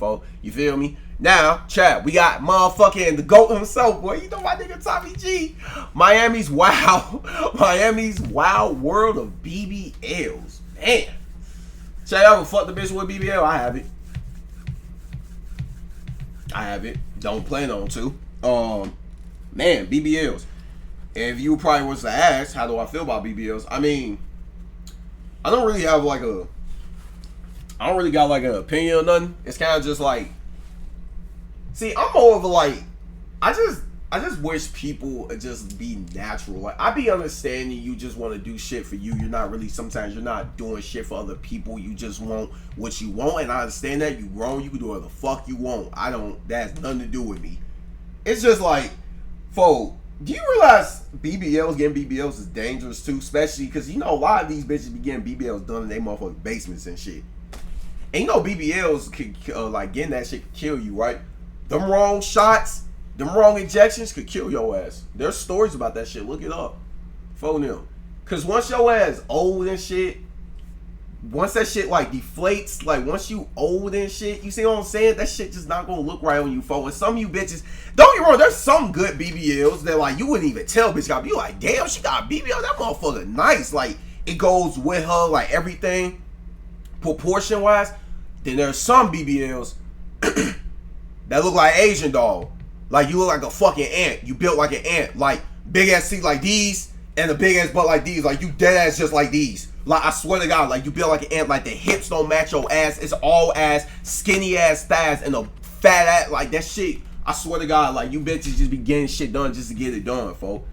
folks. You feel me? Now, chat, we got motherfucking the GOAT himself, boy. You know my nigga Tommy G. Miami's Wild World of BBLs. Man. Chat, I ever fuck the bitch with BBL? I have it. Don't plan on to. Man, BBLs. If you probably was to ask, how do I feel about BBLs? I mean, I don't really got like an opinion or nothing. It's kind of just like, see, I'm more of a like, I just wish people would just be natural. Like, I be understanding you just want to do shit for you. You're not really, sometimes you're not doing shit for other people. You just want what you want, and I understand that. You grown, you can do whatever the fuck you want. That has nothing to do with me. It's just like, folks, do you realize getting BBLs is dangerous too? Especially because, you know, a lot of these bitches be getting BBLs done in their motherfucking basements and shit. And you know BBLs could, like, getting that shit could kill you, right? Them wrong shots, them wrong injections could kill your ass. There's stories about that shit. Look it up. Phone them. Because once your ass old and shit, once that shit like deflates, like once you old and shit, you see what I'm saying? That shit just not gonna look right on you, folks. And some of you bitches, don't get me wrong, there's some good BBLs that like you wouldn't even tell bitch got. You like, damn, she got a BBL. That motherfucker nice. Like it goes with her, like everything, proportion wise. Then there's some BBLs that look like Asian doll. Like you look like a fucking ant. You built like an ant. Like big ass teeth like these and a big ass butt like these. Like you dead ass just like these. Like I swear to God, like you built like an ant. Like the hips don't match your ass. It's all ass, skinny ass thighs and a fat ass. Like that shit. I swear to God, like you bitches just be getting shit done just to get it done, folks.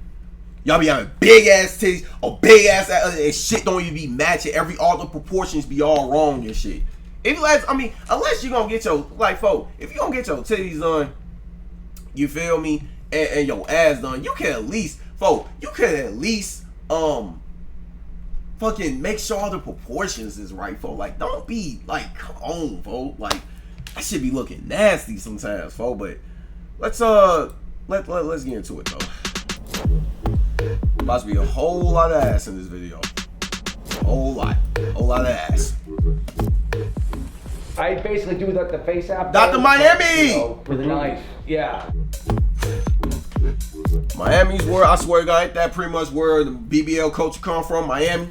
Y'all be having big ass titties or big ass and shit don't even be matching. All the proportions be all wrong and shit. Unless you gonna get your, like, folks, if you gonna get your titties done, you feel me, and your ass done, you can at least, fucking make sure all the proportions is right, folks. Like, don't be, like, come on, folks. Like, that shit be looking nasty sometimes, folks. But let's get into it, though. About to be a whole lot of ass in this video. A whole lot of ass. I basically do like the face app. Dr. Miami! You know, with a knife. Yeah. Miami's where, I swear to God, that pretty much where the BBL culture come from, Miami.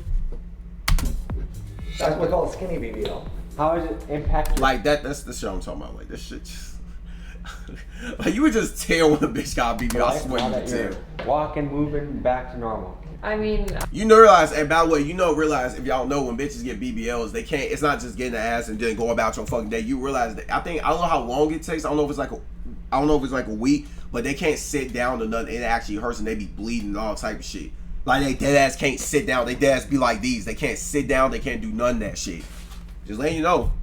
That's what we call a skinny BBL. How is it impacted? Like that's the shit I'm talking about. Like this shit just like you would just tell when a bitch got a BBL. I swear you could tell. Walking, moving, back to normal. I mean, you know, realize, and by the way, realize if y'all know when bitches get BBLs, they can't, it's not just getting the ass and then go about your fucking day. You realize that, I don't know how long it takes. I don't know if it's like a week, but they can't sit down or nothing. It actually hurts and they be bleeding and all type of shit. Like they dead ass can't sit down. They dead ass be like these. They can't sit down. They can't do none of that shit. Just letting you know.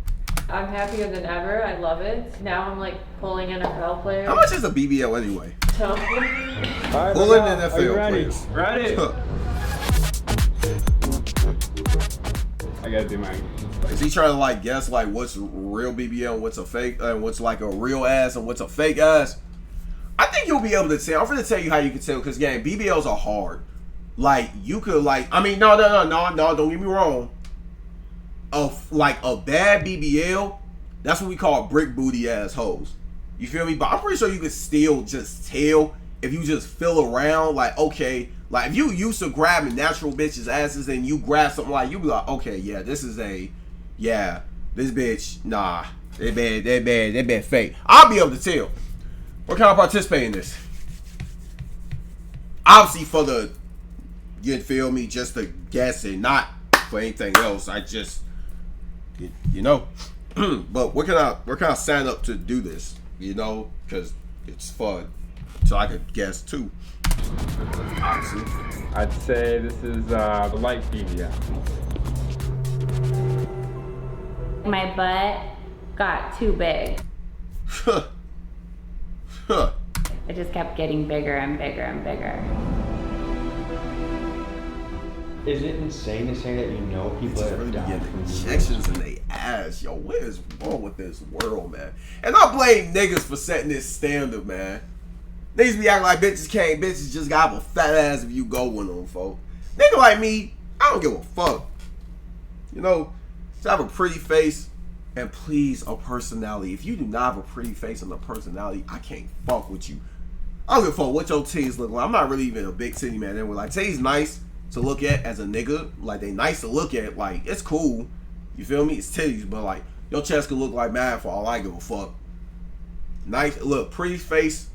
I'm happier than ever. I love it. Now I'm like pulling NFL players. How much is a BBL anyway? Right, pulling NFL players. Ready? I gotta do mine. Is he trying to like guess like what's real BBL and what's a fake and what's like a real ass and what's a fake ass? I think you'll be able to tell. I'm gonna tell you how you can tell because again, BBLs are hard. Like you could like, I mean, no, don't get me wrong. Like a bad BBL, that's what we call brick booty ass hoes. You feel me? But I'm pretty sure you could still just tell if you just feel around. Like okay, like if you used to grabbing natural bitches' asses and you grab something like you be like, okay, yeah, this bitch, nah, they bad fake. I'll be able to tell. What kind of participate in this? Obviously for the, you feel me, just to guess and not for anything else. I just, you know, but what can I sign up to do this? You know, because it's fun, so I could guess too. Obviously, I'd say this is the light BBL. My butt got too big. It just kept getting bigger and bigger and bigger. Is it insane to say that you know people that have died from injections in their ass? Yo, what is wrong with this world, man? And I blame niggas for setting this standard, man. Niggas be acting like bitches just got a fat ass if you go with them, folks. Nigga like me, I don't give a fuck. You know, just have a pretty face, And please, a personality. If you do not have a pretty face and a personality, I can't fuck with you. I don't give a fuck what your titties look like. I'm not really even a big titty man. They were like, titties nice to look at as a nigga. Like, they nice to look at. Like, it's cool. You feel me? It's titties. But, like, your chest could look like mine for all I give a fuck. Nice, look, pretty face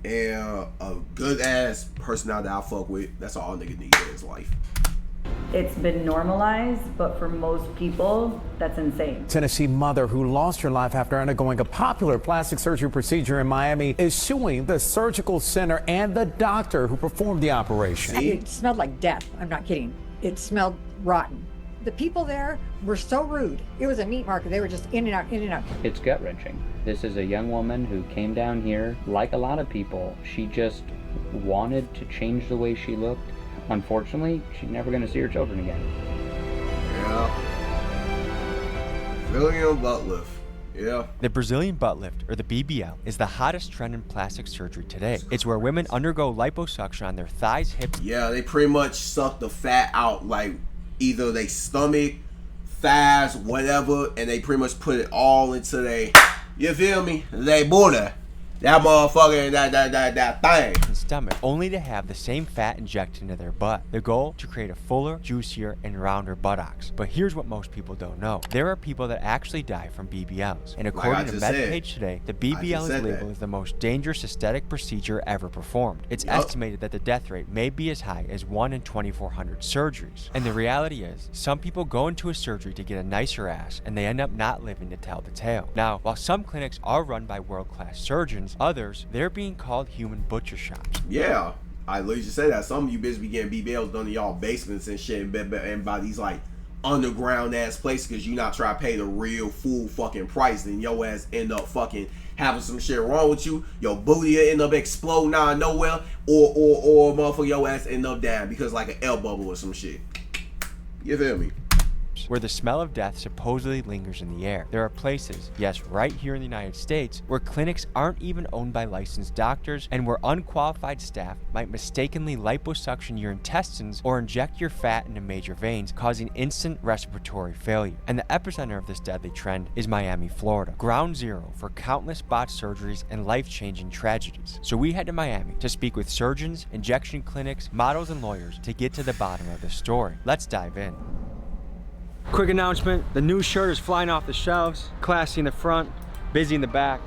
and a good ass personality that I fuck with. That's all a nigga need in his life. It's been normalized, but for most people, that's insane. Tennessee mother who lost her life after undergoing a popular plastic surgery procedure in Miami is suing the surgical center and the doctor who performed the operation. It smelled like death. I'm not kidding. It smelled rotten. The people there were so rude. It was a meat market. They were just in and out, in and out. It's gut-wrenching. This is a young woman who came down here, like a lot of people. She just wanted to change the way she looked. Unfortunately, she's never going to see her children again. Yeah. Brazilian butt lift. Yeah. The Brazilian butt lift, or the BBL, is the hottest trend in plastic surgery today. It's where women undergo liposuction on their thighs, hips. Yeah, they pretty much suck the fat out, like either they stomach, thighs, whatever, and they pretty much put it all into they, you feel me? They booty. That motherfucker, that thing. And stomach, only to have the same fat injected into their butt. The goal, to create a fuller, juicier, and rounder buttocks. But here's what most people don't know. There are people that actually die from BBLs. And according to MedPage Today, the BBL is labeled as the most dangerous aesthetic procedure ever performed. It's estimated that the death rate may be as high as 1 in 2,400 surgeries. And the reality is, some people go into a surgery to get a nicer ass, and they end up not living to tell the tale. Now, while some clinics are run by world-class surgeons, others, they're being called human butcher shops. Yeah, I literally just said that. Some of you bitches be getting BBLs done in y'all basements and shit, and by these like underground ass places, because you not trying to pay the real full fucking price. Then your ass end up fucking having some shit wrong with you. Your booty will end up exploding out of nowhere, or motherfucker your ass end up dying because like an air bubble or some shit. You feel me? Where the smell of death supposedly lingers in the air. There are places, yes, right here in the United States, where clinics aren't even owned by licensed doctors and where unqualified staff might mistakenly liposuction your intestines or inject your fat into major veins, causing instant respiratory failure. And the epicenter of this deadly trend is Miami, Florida, ground zero for countless botched surgeries and life-changing tragedies. So we head to Miami to speak with surgeons, injection clinics, models, and lawyers to get to the bottom of the story. Let's dive in. Quick announcement, the new shirt is flying off the shelves. Classy in the front, busy in the back.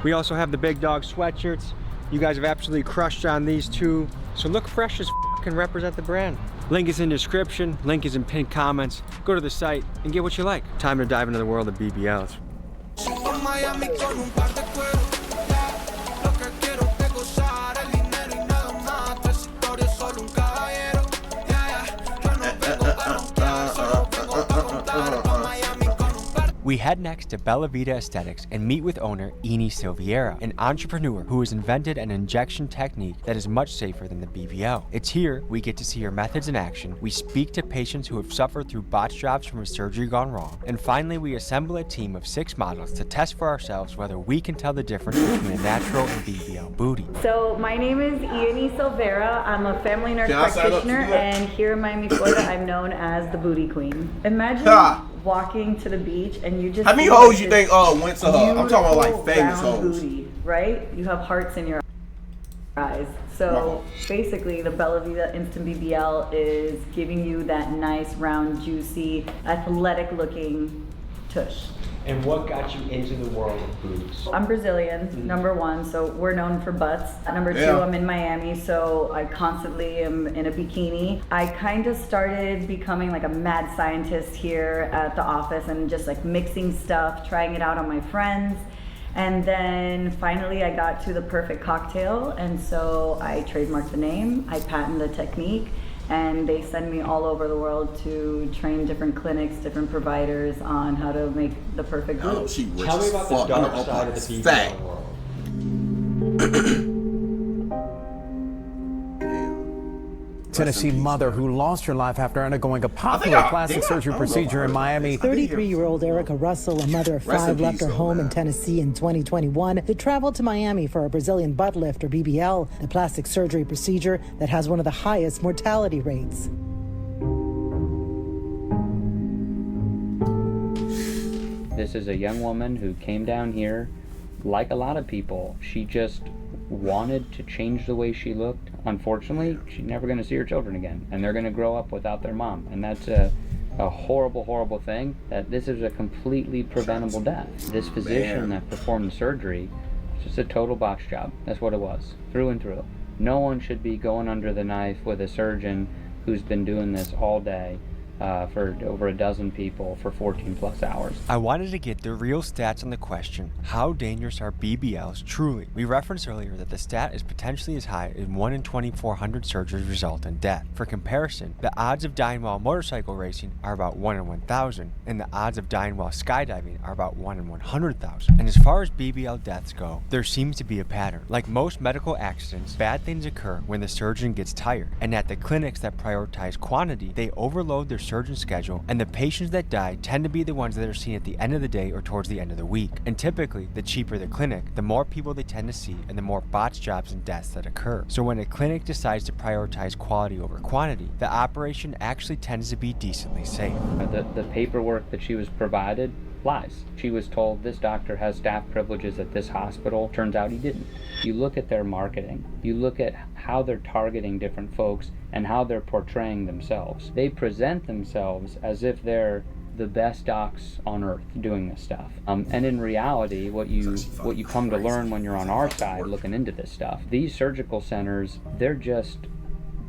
We also have the big dog sweatshirts. You guys have absolutely crushed on these two. So look fresh as f and represent the brand. Link is in the description, link is in pinned comments. Go to the site and get what you like. Time to dive into the world of BBLs. We head next to Bella Vita Aesthetics and meet with owner Eni Silviera, an entrepreneur who has invented an injection technique that is much safer than the BBL. It's here we get to see her methods in action, we speak to patients who have suffered through botched jobs from a surgery gone wrong, and finally we assemble a team of 6 models to test for ourselves whether we can tell the difference between a natural and BBL booty. So my name is Eni Silvera. I'm a family nurse practitioner, and here in Miami, Florida, I'm known as the Booty Queen. Imagine walking to the beach and you just how many hoes you think went to her? I'm talking about like famous hoes. Booty, right? You have hearts in your eyes. So basically the Bella Vita Instant BBL is giving you that nice, round, juicy, athletic looking tush. And what got you into the world of boobs? I'm Brazilian, number one, so we're known for butts. Number two, I'm in Miami, so I constantly am in a bikini. I kind of started becoming like a mad scientist here at the office and just like mixing stuff, trying it out on my friends. And then finally I got to the perfect cocktail, and so I trademarked the name, I patented the technique, and they send me all over the world to train different clinics, different providers on how to make the perfect booty. Tell me about the dark side of the BBL world. Tennessee mother who lost her life after undergoing a popular plastic surgery procedure in Miami. 33-year-old Erica Russell, a mother of 5, left her home in Tennessee in 2021 to travel to Miami for a Brazilian butt lift, or BBL, the plastic surgery procedure that has one of the highest mortality rates. This is a young woman who came down here, like a lot of people. She just wanted to change the way she looked. Unfortunately, she's never going to see her children again, and they're going to grow up without their mom. And that's a horrible, horrible thing, that this is a completely preventable death. This physician that performed the surgery, it's just a total botch job. That's what it was, through and through. No one should be going under the knife with a surgeon who's been doing this all day for over a dozen people for 14 plus hours. I wanted to get the real stats on the question, how dangerous are BBLs truly? We referenced earlier that the stat is potentially as high as 1 in 2,400 surgeries result in death. For comparison, the odds of dying while motorcycle racing are about 1 in 1,000, and the odds of dying while skydiving are about 1 in 100,000. And as far as BBL deaths go, there seems to be a pattern. Like most medical accidents, bad things occur when the surgeon gets tired, and at the clinics that prioritize quantity, they overload their surgeon schedule, and the patients that die tend to be the ones that are seen at the end of the day or towards the end of the week. And typically, the cheaper the clinic, the more people they tend to see and the more botched jobs and deaths that occur. So when a clinic decides to prioritize quality over quantity, the operation actually tends to be decently safe. The paperwork that she was provided lies. She was told this doctor has staff privileges at this hospital. Turns out he didn't. You look at their marketing, you look at how they're targeting different folks and how they're portraying themselves. They present themselves as if they're the best docs on earth doing this stuff. And in reality, what you come to learn when you're on our side looking into this stuff, these surgical centers, they're just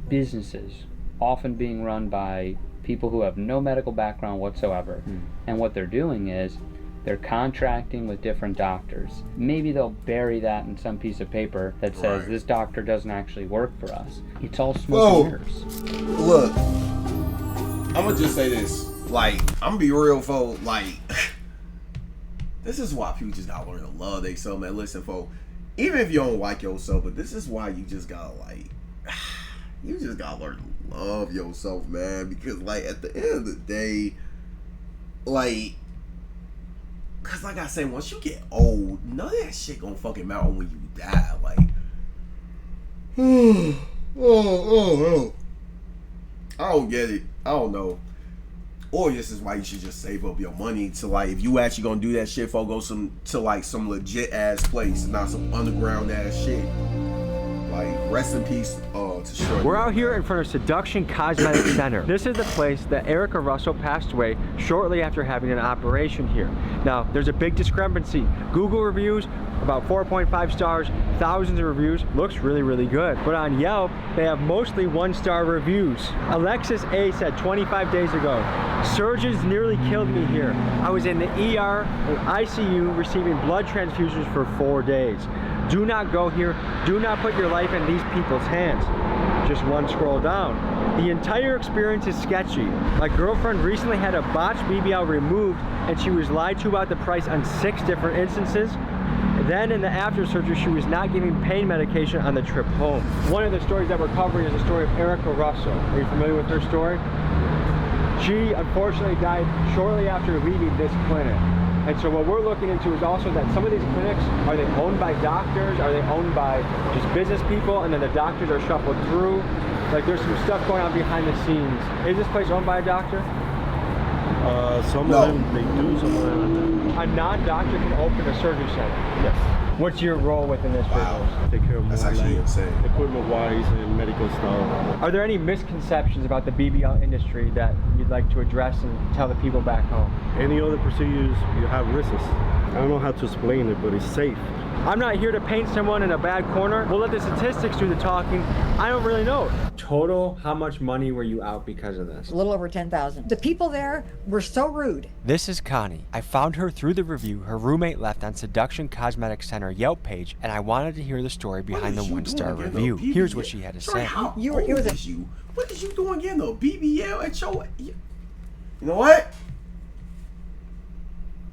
businesses, often being run by people who have no medical background whatsoever. And what they're doing is they're contracting with different doctors. Maybe they'll bury that in some piece of paper that says this doctor doesn't actually work for us. It's all smoke and mirrors. Look, I'm gonna just say this. Like, I'm gonna be real, folks. Like, this is why people just gotta learn to love themselves, man. Listen, folks, even if you don't like yourself, but this is why you just gotta, like, you just gotta learn to love yourself, man. Because, like, at the end of the day, like, because, like I said, once you get old, none of that shit gonna fucking matter when you die. Like, I don't get it. I don't know. Or this is why you should just save up your money to, like, if you actually gonna do that shit, for go to like some legit ass place, not some underground ass shit. Like, rest in peace to Shorty. We're out here in front of Seduction Cosmetic Center. This is the place that Erica Russell passed away shortly after having an operation here. Now, there's a big discrepancy. Google reviews, about 4.5 stars, thousands of reviews, looks really, really good. But on Yelp, they have mostly 1-star reviews. Alexis A said 25 days ago, surgeons nearly killed me here. I was in the ER and ICU receiving blood transfusions for 4 days. Do not go here. Do not put your life in these people's hands. Just one scroll down. The entire experience is sketchy. My girlfriend recently had a botched BBL removed and she was lied to about the price on 6 different instances. Then in the after surgery, she was not giving pain medication on the trip home. One of the stories that we're covering is the story of Erica Russell. Are you familiar with her story? She unfortunately died shortly after leaving this clinic. And so what we're looking into is also that some of these clinics, are they owned by doctors? Are they owned by just business people? And then the doctors are shuffled through? Like, there's some stuff going on behind the scenes. Is this place owned by a doctor? Some of them, they do, some of them don't. A non-doctor can open a surgery center? Yes. What's your role within this business? Take care of That's more, actually like, insane. equipment-wise and medical stuff. Are there any misconceptions about the BBL industry that you'd like to address and tell the people back home? Any other procedures, you have risks. I don't know how to explain it, but it's safe. I'm not here to paint someone in a bad corner. We'll let the statistics do the talking. I don't really know. Total, how much money were you out because of this? A little over 10,000. The people there were so rude. This is Connie. I found her through the review her roommate left on Seduction Cosmetic Center Yelp page, and I wanted to hear the story behind the 1-star review. Here's what she had to say. How old is you? What is you doing again, though? BBL at your... You know what?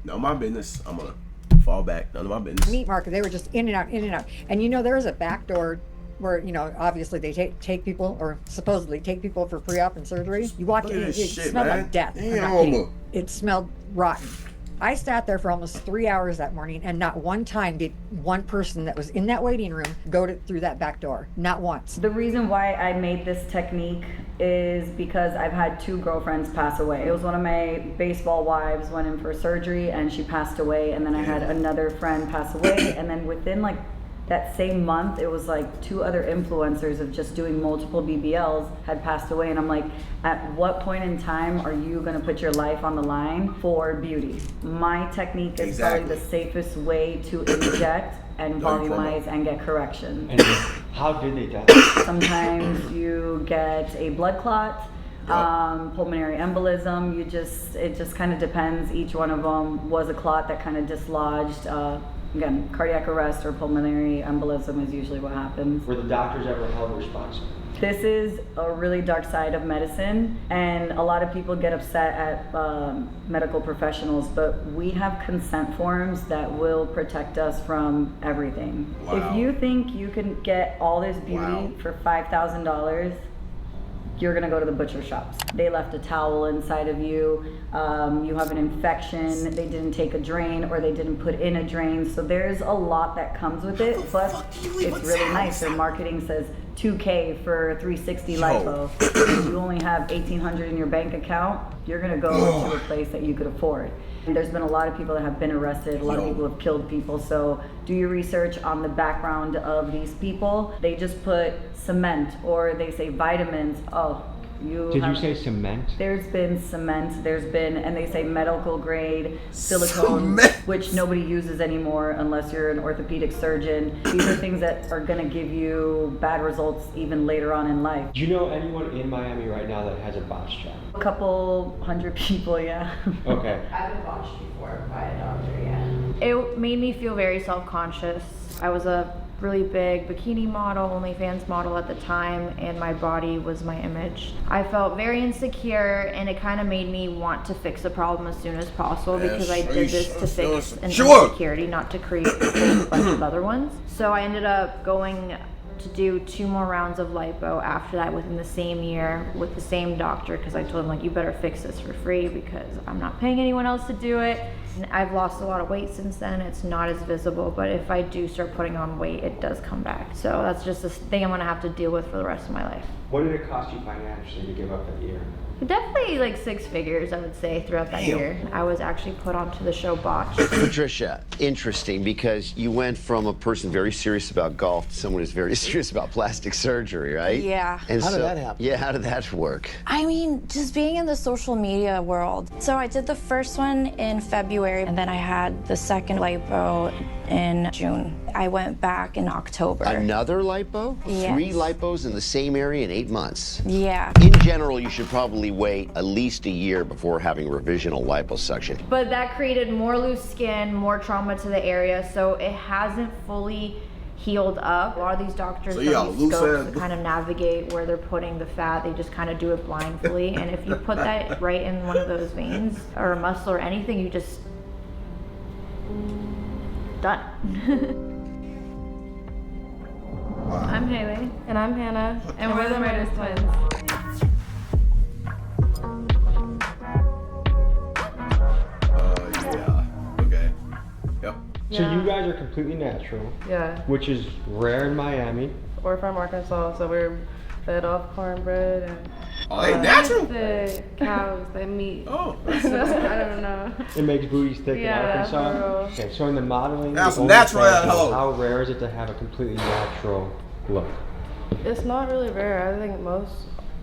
None of my business. I'm gonna fall back. None of my business. Meat market, they were just in and out, in and out. And you know, there is a back door where, you know, obviously they take people, or supposedly take people for pre-op and surgery. You walk in, it smelled like death. I'm not kidding. It smelled rotten. I sat there for almost 3 hours that morning, and not one time did one person that was in that waiting room go through that back door. Not once. The reason why I made this technique is because I've had 2 girlfriends pass away. It was one of my baseball wives went in for surgery and she passed away, and then I had another friend pass away, and then within like that same month, it was like 2 other influencers of just doing multiple BBLs had passed away. And I'm like, at what point in time are you gonna put your life on the line for beauty? My technique is probably the safest way to inject and volumize and get correction. And how did they die? Sometimes you get a blood clot, pulmonary embolism. It just kind of depends. Each one of them was a clot that kind of dislodged. Again, cardiac arrest or pulmonary embolism is usually what happens. Were the doctors ever held responsible? This is a really dark side of medicine, and a lot of people get upset at medical professionals, but we have consent forms that will protect us from everything. If you think you can get all this beauty for $5,000, you're gonna go to the butcher shops. They left a towel inside of you, you have an infection, they didn't take a drain, or they didn't put in a drain. So there's a lot that comes with it, but it's really nice. Their marketing says $2K for 360 lipo. If you only have $1,800 in your bank account, you're gonna go to a place that you could afford. And there's been a lot of people that have been arrested, a lot of people have killed people, so do your research on the background of these people. They just put cement, or they say vitamins. Did you say cement? There's been cement, and they say medical grade silicone, which nobody uses anymore unless you're an orthopedic surgeon. These are things that are gonna give you bad results even later on in life. Do you know anyone in Miami right now that has a botch job? A couple hundred people, yeah. Okay. I've been botched before by a doctor, yeah. It made me feel very self-conscious. I was a really big bikini model, OnlyFans model at the time, and my body was my image. I felt very insecure, and it kind of made me want to fix the problem as soon as possible, because I did this to fix an insecurity, not to create a bunch of other ones. So I ended up going to do 2 more rounds of lipo after that within the same year with the same doctor, because I told him, like, you better fix this for free because I'm not paying anyone else to do it. And I've lost a lot of weight since then. It's not as visible, but if I do start putting on weight, it does come back. So that's just a thing I'm gonna have to deal with for the rest of my life. What did it cost you financially to give up that year? Definitely like 6 figures, I would say, throughout that year. I was actually put onto the show Botched. Patricia, interesting, because you went from a person very serious about golf to someone who's very serious about plastic surgery, right? Yeah. And How did that happen? Yeah, how did that work? I mean, just being in the social media world. So I did the first one in February, and then I had the second lipo in June. I went back in October. Another lipo? Yes. 3 lipos in the same area in 8 months? Yeah. In general, you should probably wait at least a year before having revisional liposuction. But that created more loose skin, more trauma to the area, so it hasn't fully healed up. A lot of these doctors don't use scopes to kind of navigate where they're putting the fat. They just kind of do it blindly. And if you put that right in one of those veins or a muscle or anything, you just done. I'm Haley. And I'm Hannah. And we're the Murders Twins. So you guys are completely natural. Yeah. Which is rare in Miami. We're from Arkansas, so we're fed off cornbread and they natural? The cows, the meat. Oh. I don't know. It makes booties thick in Arkansas. For real. Okay, so in the modeling, that's natural at home. How rare is it to have a completely natural look? It's not really rare. I think most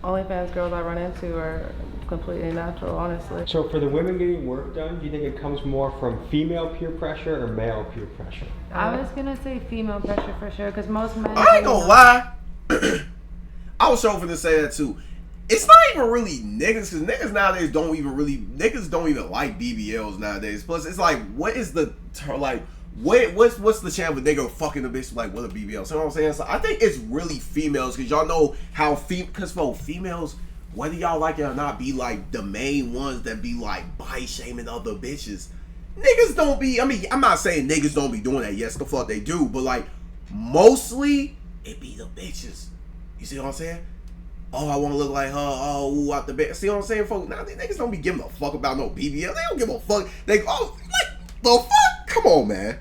OnlyFans girls I run into are completely natural, honestly. So for the women getting work done, do you think it comes more from female peer pressure or male peer pressure? I was gonna say female pressure for sure, because most men. I ain't gonna lie. I was sure to say that too. It's not even really niggas, because niggas nowadays don't even like BBLs nowadays. Plus, it's like, what is the term? Like, what's the chance of a nigga fucking a bitch like with a BBL? So you know what I'm saying? So I think it's really females, because y'all know how because for females, whether y'all like it or not, be like the main ones that be like body shaming other bitches. Niggas don't be, I mean, I'm not saying niggas don't be doing that. Yes, the fuck they do. But like, mostly, it be the bitches. You see what I'm saying? Oh, I want to look like her. Oh, ooh, out the bed. See what I'm saying, folks? Now, these niggas don't be giving a fuck about no BBL. They don't give a fuck. They, oh, The fuck? Come on, man.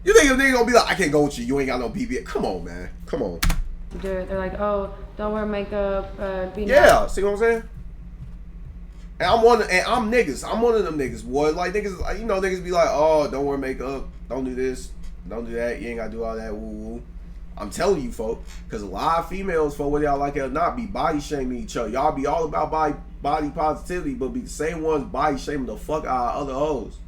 You think a nigga gonna be like, I can't go with you. You ain't got no BBL. Come on, man. Come on. They're like, oh, don't wear makeup. Be Yeah, nice. see what I'm saying? And I'm niggas. I'm one of them niggas, boy. Like niggas, you know, niggas be like, oh, don't wear makeup. Don't do this. Don't do that. You ain't gotta do all that. Woo woo. I'm telling you, folks, because a lot of females, for whether y'all like it or not, be body shaming each other. Y'all be all about body positivity, but be the same ones body shaming the fuck out of other hoes.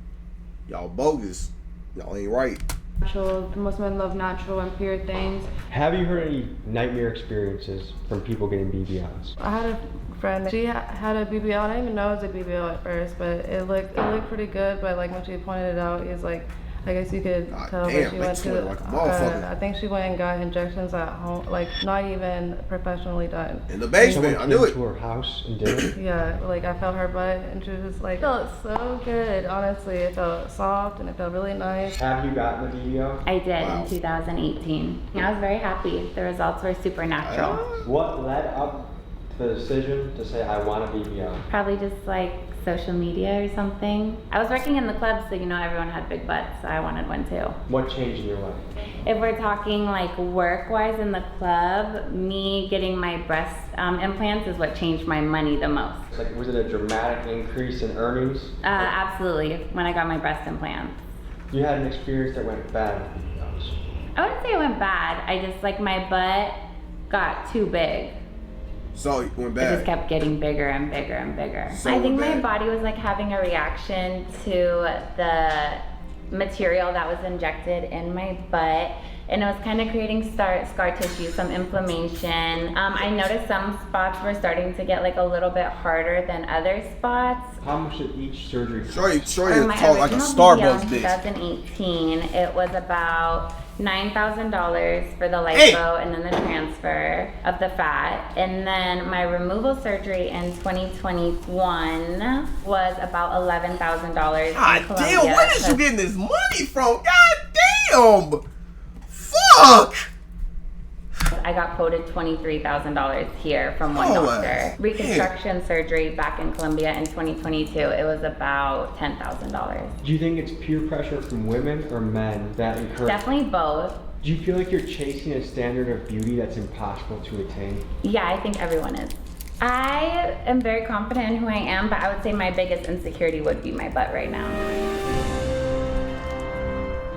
Y'all bogus. Y'all ain't right. Natural. Most men love natural and pure things. Have you heard any nightmare experiences from people getting BBLs? I had a friend. She had a BBL. I didn't even know it was a BBL at first, but it looked pretty good. But like when she pointed it out, he was like, I guess you could tell that she went to. I think she went and got injections at home, like not even professionally done. In the basement, I knew it. To her house and did it. Yeah, like I felt her butt, and she was just like, it felt so good. Honestly, it felt soft and it felt really nice. Have you gotten the BBL? I did in 2018. I was very happy. The results were super natural. What led up to the decision to say I want a BBL? Probably just like social media or something. I was working in the club, so you know everyone had big butts, so I wanted one too. What changed in your life? If we're talking like work-wise in the club, me getting my breast implants is what changed my money the most. Like, was it a dramatic increase in earnings? Absolutely, when I got my breast implants. You had an experience that went bad with BBLs. I wouldn't say it went bad. I just like my butt got too big. So it went It bad. just kept getting bigger and bigger and bigger. So I think bad. my body was like having a reaction to the material that was injected in my butt, and it was kind of creating scar tissue, some inflammation. I noticed some spots were starting to get like a little bit harder than other spots. How much did each surgery cost? Shorty For my talk like a original Starbucks BBL in bitch. 2018, it was about $9,000 for the lipo and then the transfer of the fat. And then my removal surgery in 2021 was about $11,000 God in Colombia. damn, where did you getting this money from? God damn! Fuck! I got quoted $23,000 here from one Oh, doctor. Reconstruction surgery back in Colombia in 2022, it was about $10,000. Do you think it's peer pressure from women or men that encourage? Definitely both. Do you feel like you're chasing a standard of beauty that's impossible to attain? Yeah, I think everyone is. I am very confident in who I am, but I would say my biggest insecurity would be my butt right now.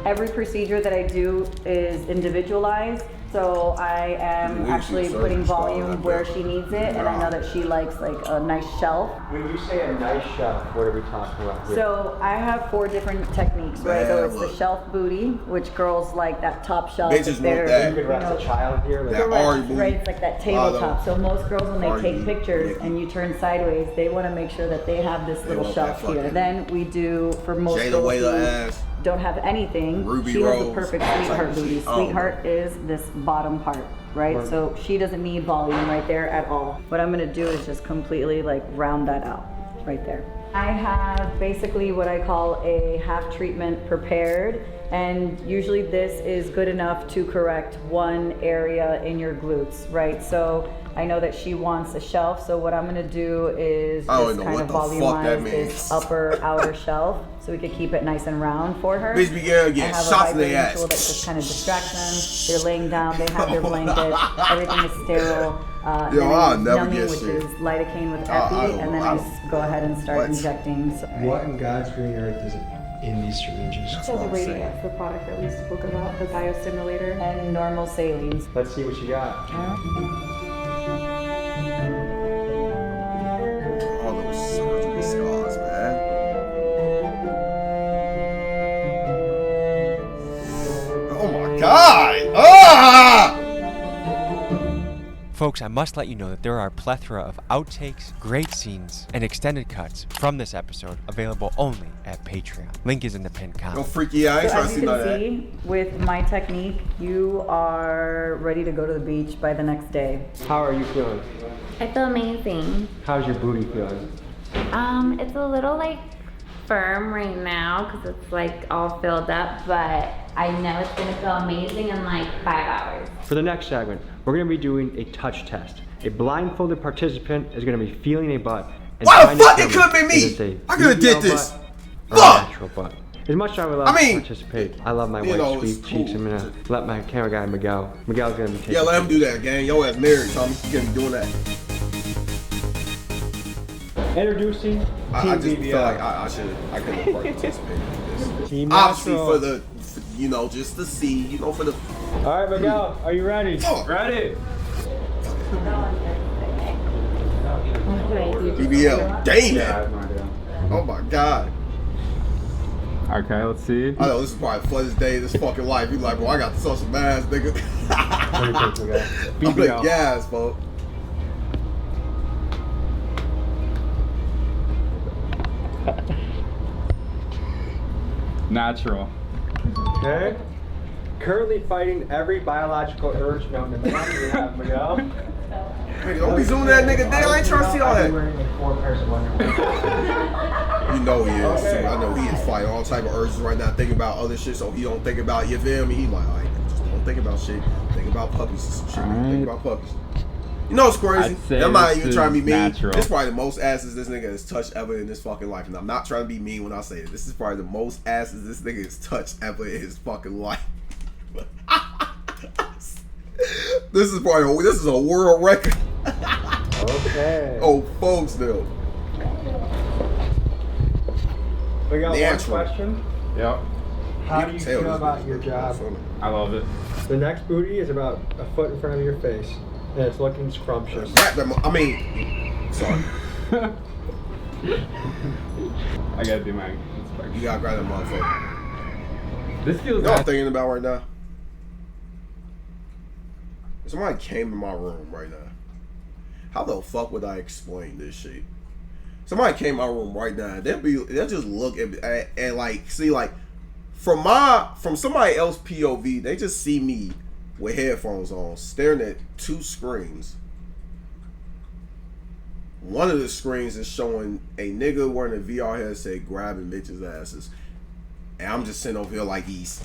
Every procedure that I do is individualized, so I am actually putting volume where she needs it, and I know that she likes like a nice shelf. When you say a nice shelf, what are we talking about here? So I have 4 different techniques, right? So it's the shelf booty, which girls like that top shelf. Bitches want that. You could rest a child here. Like Correct, right? It's like that tabletop. So most girls, when they take pictures and you turn sideways, they want to make sure that they have this little shelf here. Then we do, for most Jada girls Wayla who ass. don't have anything, Ruby she has Rose. the perfect sweetheart booty. Oh. Sweetheart is this bottom part, right? Right. So she doesn't need volume right there at all. What I'm gonna do is just completely like round that out right there. I have basically what I call a half treatment prepared, and usually this is good enough to correct one area in your glutes, right? So I know that she wants a shelf, so what I'm gonna do is just kind of volumize this upper outer shelf so we could keep it nice and round for her. Bitch be getting I have shots a in their vibrating ass. tool that just kind of distracts them. They're laying down, they have their blanket, everything is sterile. Yo, then I I'll use never numbing, get which shit. is lidocaine with epi, and then I go ahead and start injecting. So, What in God's green earth is in these syringes? So the Radiance, the product that we spoke about, the biostimulator. And normal saline. Let's see what you got. All those surgery scars, man. Oh my God! Ah! Folks, I must let you know that there are a plethora of outtakes, great scenes, and extended cuts from this episode available only at Patreon. Link is in the pinned comment. Yo, freaky, I ain't So trying as to see you none can of that. see, with my technique, you are ready to go to the beach by the next day. How are you feeling? I feel amazing. How's your booty feeling? It's a little like firm right now because it's like all filled up, but I know it's gonna feel amazing in like 5 hours. For the next segment, we're going to be doing a touch test. A blindfolded participant is going to be feeling a butt. And Why the trying to fuck it determine could've been me? if it's a I could've did BBL this. butt or a natural butt. As much as I would love to mean, participate, I love my white sweet cheeks. I'm gonna let my camera guy Miguel's gonna be taking. Yeah, let him do that, gang. Yo ass married, Tommy. You can't be doing that. Introducing I Team just BBL. feel like I could have participated in this. Team Obviously Natural. just to see, for the. All right, Miguel, are you ready? Ready? BBL, damn Yeah, I have no idea. Oh my god. Okay, let's see. I know this is probably the funnest day of this fucking life. You like, bro, I got to sell some ass, nigga. I'm like, gas, bro. Natural. Okay. Currently fighting every biological urge known to man. We have Miguel. Nigga, don't be zooming that nigga down. I ain't trying to see all that. You know he is. Okay. Too. I know he is fighting all type of urges right now, thinking about other shit, so he don't think about, you feel me? He like, all right, just don't think about shit. Think about puppies and some shit. Think about puppies. You know what's crazy? I'm not even trying to be mean. Natural. This is probably the most asses this nigga has touched ever in this fucking life. And I'm not trying to be mean when I say it. This is probably the most asses this nigga has touched ever in his fucking life. This is a world record. Okay. Oh, folks, though. We got Natural. one question. Yep. How do you feel about your job? I love it. The next booty is about a foot in front of your face, and it's looking scrumptious. I mean, sorry. I gotta do my inspection. You gotta grab that motherfucker. This feels You know what I'm thinking about right now? If somebody came in my room right now, how the fuck would I explain this shit? Somebody came in my room right now, they'll just look at me and like see, like from somebody else's POV, they just see me with headphones on, staring at two screens. One of the screens is showing a nigga wearing a VR headset grabbing bitches' asses, and I'm just sitting over here like he's.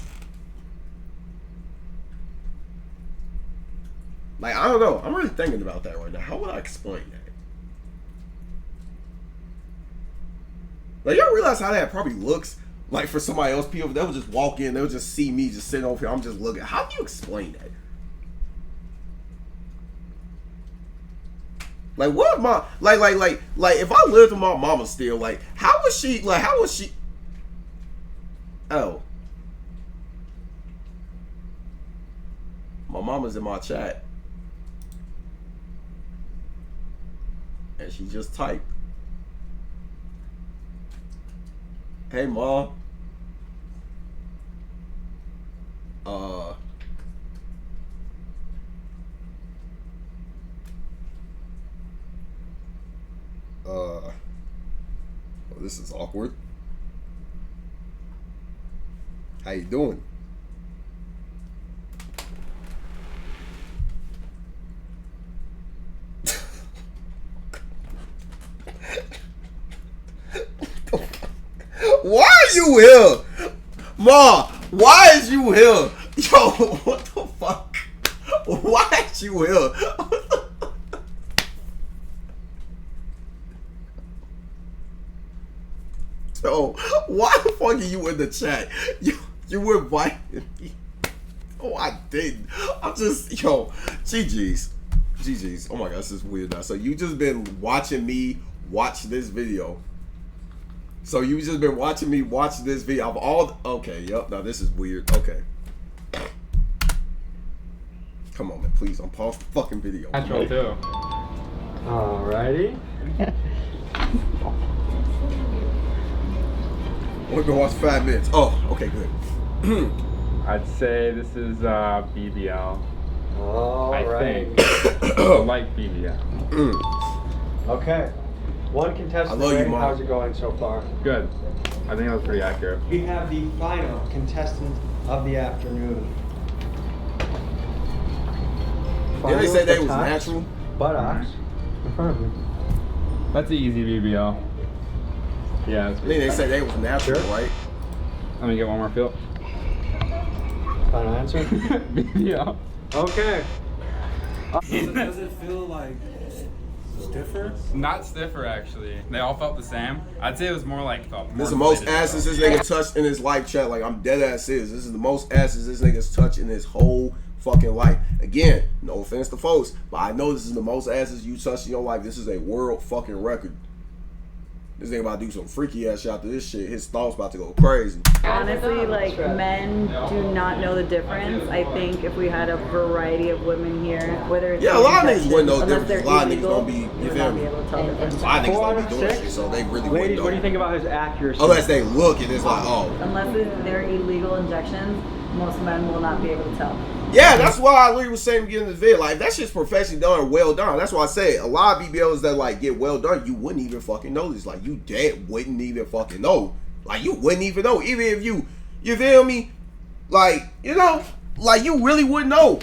Like, I don't know. I'm really thinking about that right now. How would I explain that? Like, y'all realize how that probably looks like for somebody else? People, they'll just walk in, they'll just see me just sitting over here. I'm just looking. How do you explain that? Like, what my like if I lived with my mama still, like, how was she? Oh, my mama's in my chat. And she just typed, "Hey, Mom. Oh, this is awkward. How you doing?" Why are you here? Ma, why is you here? Yo, what the fuck? Why is you here? Yo, why the fuck are you in the chat? You were inviting me. Oh, I didn't. I'm just, yo, GG's. Oh my god, this is weird now. So you just been watching me watch this video. So you just been watching me watch this video of all. Okay, yep. Now this is weird. Okay. Come on, man. Please, don't pause the fucking video. Natural too. Alrighty. We're gonna watch 5 minutes. Oh, okay, good. I'd say this is BBL. Alright. I think. Like BBL. Okay. One contestant. I love you, Mom. How's it going so far? Good. I think that was pretty accurate. We have the final contestant of the afternoon. Did they say they was natural? Buttocks in front of me. That's an easy BBL. Yeah. I think they said they was natural, right? Let me get one more feel. Final answer? BBL. Okay. Does it feel like Stiffer? Not stiffer, actually. They all felt the same. I'd say it was more like felt more This is the most inflated, asses though. this nigga touched in his life, chat. Like, I'm dead ass serious. This is the most asses this nigga's touched in his whole fucking life. Again, no offense to folks, but I know this is the most asses you touched in your life. This is a world fucking record. This nigga about to do some freaky ass shit after this shit. His thoughts about to go crazy. Honestly, like, men do not know the difference. I think if we had a variety of women here, whether it's Yeah, a lot of niggas wouldn't know the unless difference. they're A lot of niggas illegal, don't be, you would feel not me? be able to tell the difference. A lot of niggas 4 out don't of be doing 6. shit, so they really Ladies, wouldn't know. what do you think about his accuracy? Unless they look and it's like, oh. Unless they're illegal injections, most men will not be able to tell. Yeah, that's why I literally was saying at the beginning of the video, like, that shit's professionally done or well done. That's why I say a lot of BBLs that, like, get well done, you wouldn't even fucking notice. Like, you dead wouldn't even fucking know. Like, you wouldn't even know. Even if you feel me? Like, you know, like, you really wouldn't know.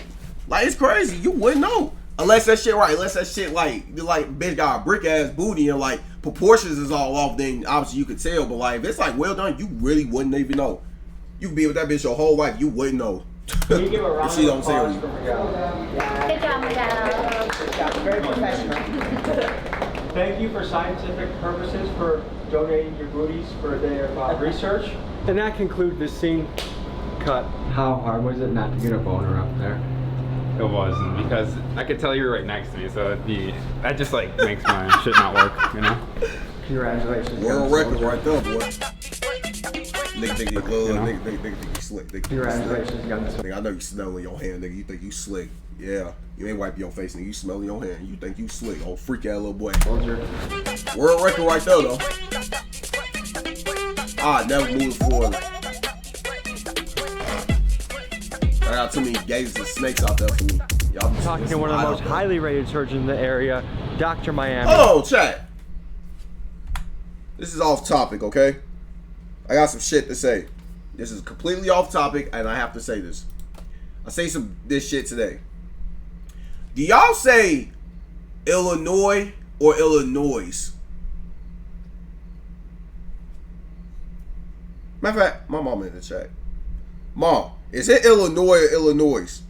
Like, it's crazy. You wouldn't know. Unless that shit, right, unless that shit, like bitch got a brick-ass booty and, like, proportions is all off, then obviously you could tell. But, like, if it's, like, well done, you really wouldn't even know. You could be with that bitch your whole life, you wouldn't know. Can you give a round she of don't applause say for Miguel? Good job, Miguel. Very professional. Thank you for scientific purposes for donating your booties for their research. And that concludes the scene cut. How hard was it not to get a boner up there? It wasn't, because I could tell you were right next to me, so that just like makes my shit not work, you know? Congratulations. World record right there, boy. Nigga think you good, nigga think you slick. Congratulations, young. Nigga, I know you smell in your hand, nigga. You think you slick. Yeah. You ain't wipe your face, nigga. You smell in your hand. You think you slick. Oh, freak out little boy. World record right there, though. Never move forward. I got too many gators and snakes out there for me. Y'all talking to one of the most highly rated surgeons in the area, Dr. Miami. Hold on, chat. This is off topic, okay? I got some shit to say. This is completely off topic, and I have to say this. I say this shit today. Do y'all say Illinois or Illinois? Matter of fact, my mom in the chat. Mom, is it Illinois or Illinois?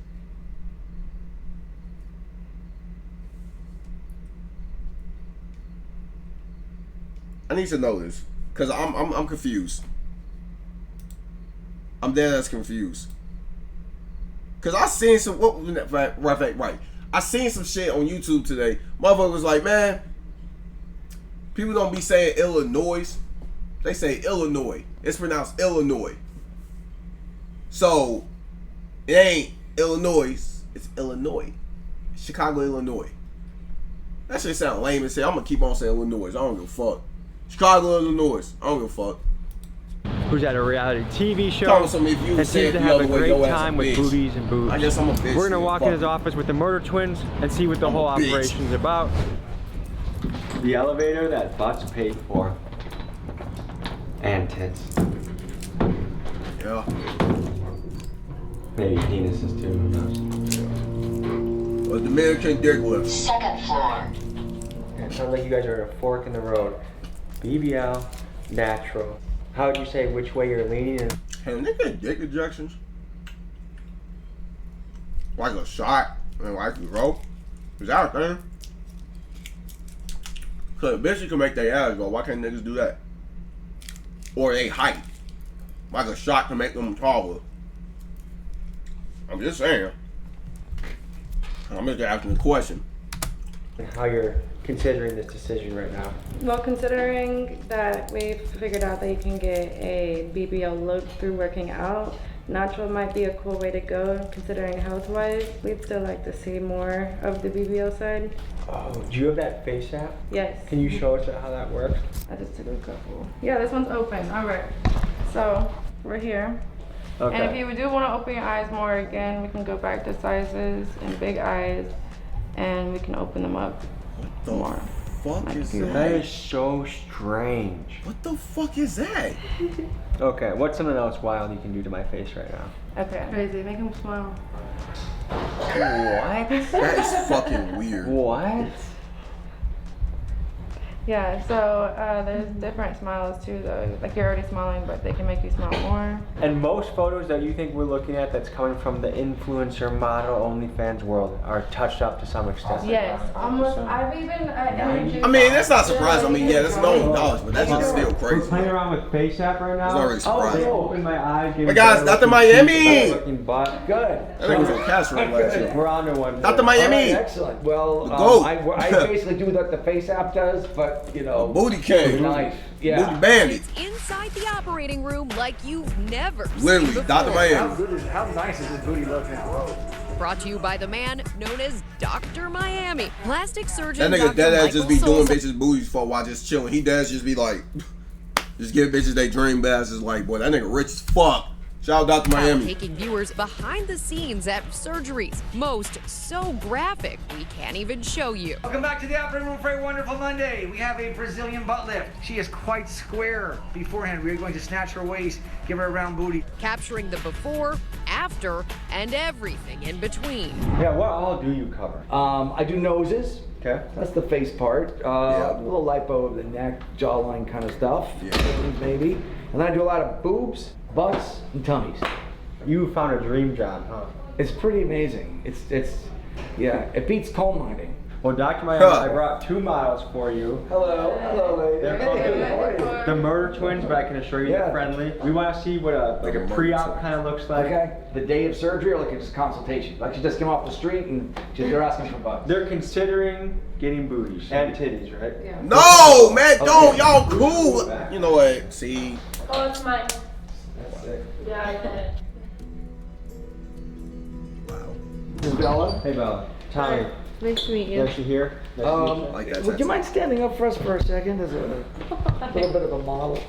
I need to know this, cause I'm confused. I'm dead ass confused. Cause I seen some right. I seen some shit on YouTube today. Motherfucker was like, man, people don't be saying Illinois. They say Illinois. It's pronounced Illinois. So it ain't Illinois. It's Illinois. Chicago, Illinois. That shit sound lame as hell. I'm gonna keep on saying Illinois. I don't give a fuck. Chicago, Illinois. I don't give a fuck. Who's at a reality TV show and seems to have a great time with booties and boobs. I guess I'm a bitch. We're gonna walk in his office with the murder twins and see what the whole operation is about. The elevator that butts paid for. And tits. Yeah. Maybe penises too, who knows? A Dominican dick lift. Second floor. It sounds like you guys are at a fork in the road. BBL, natural. How would you say which way you're leaning? Hey, they get dick injections. Like a shot and like a rope. Is that a thing? Cause bitches can make their ass go. Why can't niggas do that? Or they height. Like a shot to make them taller. I'm just saying. I'm just asking the question. How you're considering this decision right now? Well, considering that we've figured out that you can get a BBL look through working out, natural might be a cool way to go. Considering health-wise, we'd still like to see more of the BBL side. Oh, do you have that face app? Yes. Can you show us how that works? I just took a couple. Yeah, this one's open. All right. So we're here. Okay. And if you do want to open your eyes more again, we can go back to sizes and big eyes, and we can open them up more. Fuck like is that? That is so strange. What the fuck is that? Okay, what's something else wild you can do to my face right now? Okay. Crazy. Make him smile. What? That is fucking weird. What? Yeah, so there's different smiles too though. Like you're already smiling, but they can make you smile more. And most photos that you think we're looking at that's coming from the influencer model OnlyFans world are touched up to some extent. Yes, almost. I've even I mean, that's not surprising. I mean, yeah, that's known knowledge, but that's just still crazy. We're playing around with Face App right now. It's already surprising. Oh, open my eyes. Hey guys, Dr. Miami! Looking butt. Good. That nigga was on cast right last year. We're on to one. Dr. Miami! All right, excellent. Well, I basically do what the Face App does, but you know, booty cam, knife, yeah, booty bandit. Inside the operating room like you've never Literally, seen before. Dr. Miami. How nice is this booty look now? Brought to you by the man known as Dr. Miami, plastic surgeon. That nigga Dr. dead ass Michael just be doing Souls. bitches booties for while just chilling. He does just be like, just give bitches they dream bass. Is like, boy, that nigga rich as fuck. Shout out Dr. Miami. Taking viewers behind the scenes at surgeries, most so graphic we can't even show you. Welcome back to the operating room for a wonderful Monday. We have a Brazilian butt lift. She is quite square beforehand. We're going to snatch her waist, give her a round booty. Capturing the before, after, and everything in between. Yeah, what all do you cover? I do noses. Okay. That's the face part. A little lipo of the neck, jawline kind of stuff. Yeah. Maybe. And then I do a lot of boobs, butts, and tummies. You found a dream job, huh? It's pretty amazing. Yeah, it beats coal mining. Well, Dr. Miami, I brought 2 models for you. Hello, lady. They're called the Murder Twins, but I can assure you they're friendly. We want to see what a pre-op kind of looks like. Okay. The day of surgery, or like it's consultation. Like she just came off the street and they're asking for butts. They're considering getting booties and titties, right? Yeah. No, man, don't. Y'all cool. You know what? See. Oh, it's mine. That's sick. Yeah, I did it. This is Bella. Hey, Bella. Tommy. Nice to meet you. Nice to hear. Would you mind standing up for us for a second? There's a little bit of a model.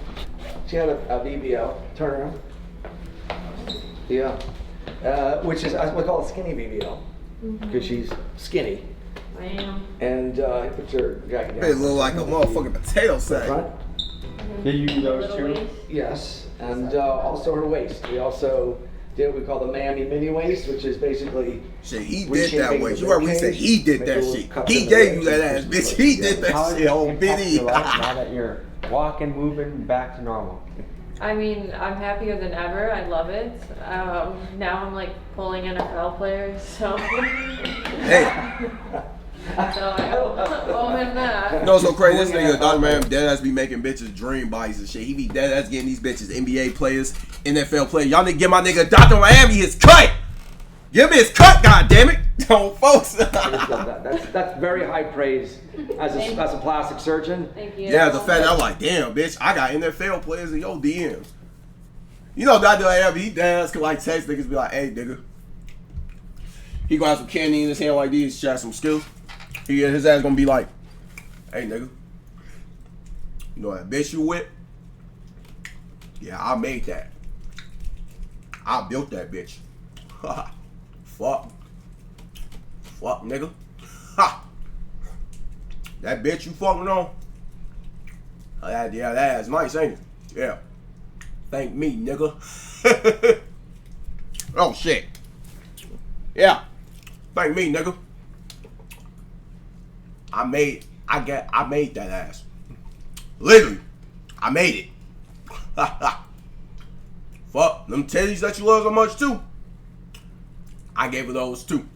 She had a BBL. Turn around. Yeah. Which is, I call it skinny BBL. Because she's skinny. I am. And put your jacket down. They look like a motherfucking potato sack. Did you do those too? Yes. And also her waist. We also did what we call the Miami mini waist, which is basically shit. He did that waist. You heard me say he did that shit. He gave you that ass, bitch. He did that shit, old bitty. Now that you're walking, moving, back to normal. I mean, I'm happier than ever. I love it. Now I'm like pulling NFL players, so. Hey. So I owe him that. You know what's so crazy? This nigga, Dr. Miami, dead ass be making bitches dream bodies and shit. He be dead ass getting these bitches NBA players, NFL players. Y'all need to give my nigga Dr. Miami his cut. Give me his cut, goddammit. Don't folks. that's very high praise as a plastic surgeon. Thank you. Yeah, the fact that I'm like, damn, bitch, I got NFL players in your DMs. You know, Dr. Miami, he dead ass could like text niggas, be like, hey, nigga. He gonna have some candy in his hand like these, share some skills. His ass gonna be like, hey, nigga. You know that bitch you with? Yeah, I made that. I built that bitch. Fuck, nigga. Ha. That bitch you fucking on? Yeah, that ass nice, ain't it? Yeah. Thank me, nigga. Oh shit. Yeah. Thank me, nigga. I made that ass. Literally. I made it. Fuck, them titties that you love so much too. I gave her those too.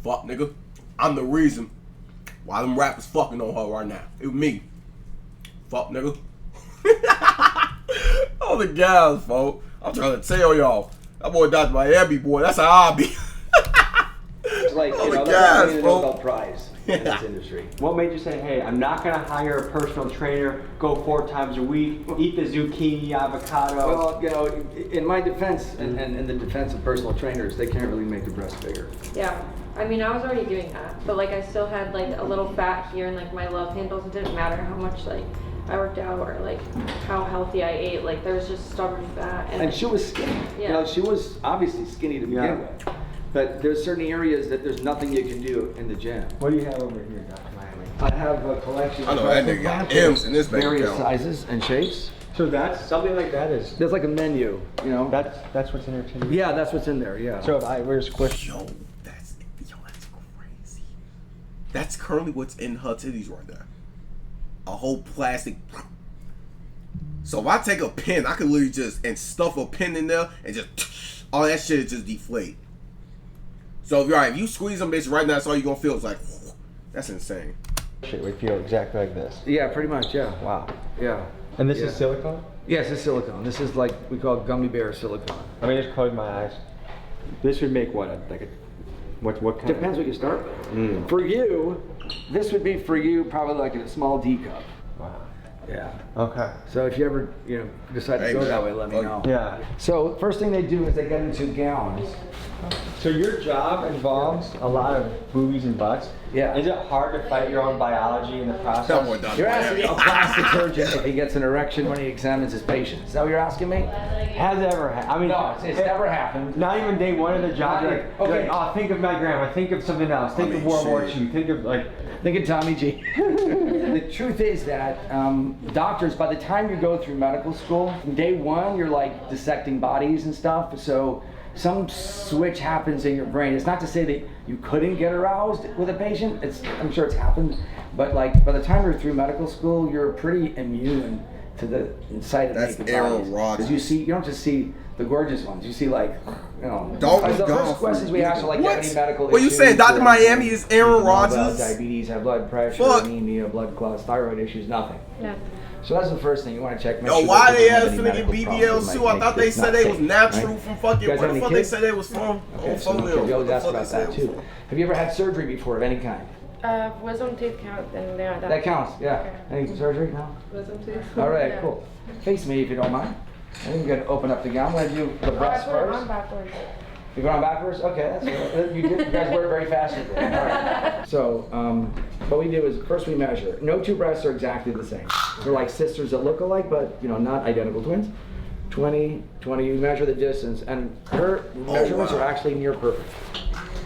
Fuck, nigga. I'm the reason why them rappers fucking on her right now. It was me. Fuck, nigga. Oh, the guys, folks. I'm trying to tell y'all. That boy Dr. Miami, boy, that's how I be. It's like, oh, you know, that's a Nobel Prize in this industry. What made you say, hey, I'm not going to hire a personal trainer, go 4 times a week, eat the zucchini, avocado? Well, you know, in my defense, and in the defense of personal trainers, they can't really make the breast bigger. Yeah. I mean, I was already doing that, but like I still had like a little fat here and like my love handles. It didn't matter how much like I worked out or like how healthy I ate. Like there was just stubborn fat. And she was skinny. Yeah. You know, she was obviously skinny to begin with. But there's certain areas that there's nothing you can do in the gym. What do you have over here, Dr. Miami? I have a collection I know that nigga got M's in this bank various account. sizes and shapes. So that's something like that is. There's like a menu, you know. That's what's in there too. Yeah, that's what's in there. Yeah. So if I were to squish. Yo, that's crazy. That's currently what's in her titties right there. a whole plastic. So if I take a pin, I can literally just and stuff a pin in there and just all that shit just deflate. So if you squeeze them bitch right now, that's all you're gonna feel. It's like that's insane. Shit would feel exactly like this. Yeah, pretty much. Yeah. Wow. Yeah. And this is silicone? Yes, it's silicone. This is like we call gummy bear silicone. I mean, just close my eyes. This would make what? Like a what kind? Depends what you start with. For you, this would be for you probably like in a small D cup. Wow. Yeah. Okay. So if you ever decide to go that way, let me know. Yeah. So first thing they do is they get into gowns. So your job involves a lot of boobies and butts. Yeah. Is it hard to fight your own biology in the process? You're asking a plastic surgeon if he gets an erection when he examines his patients. Is that what you're asking me? Has it ever happened? I mean, no, it's never happened. Not even day one of the job. You're like, oh, think of my grandma. Think of something else. Think of World War II. Think of Tommy G. The truth is that doctors, by the time you go through medical school, day one you're like dissecting bodies and stuff. So some switch happens in your brain. It's not to say that you couldn't get aroused with a patient. I'm sure it's happened, but like by the time you're through medical school, you're pretty immune to the sight of naked bodies. Because you don't just see the gorgeous ones. You see like, the first questions we ask are like, do you have any medical issues? What you saying? Dr. Miami is Aaron Rodgers? Diabetes, high blood pressure, anemia, blood clots, thyroid issues, nothing. Yeah. So that's the first thing you want to check. Yo, why they asked for to get BBLs too? I thought they said they was natural from fucking. Where the fuck they said they was from? Okay, so we always ask about that too. Have you ever had surgery before of any kind? Wisdom teeth count, and that counts. Yeah. Okay. Any surgery? No. Wisdom teeth. All right, Yeah. cool. Face me if you don't mind. I think you're gonna open up the gown. I'm gonna do the breast first. I'm backwards. You going on backwards? Okay, that's good. You guys work very fast with it. All right. So, what we do is first we measure. No two breasts are exactly the same. They're like sisters that look alike, but not identical twins. 20, you measure the distance, and her measurements are actually near perfect.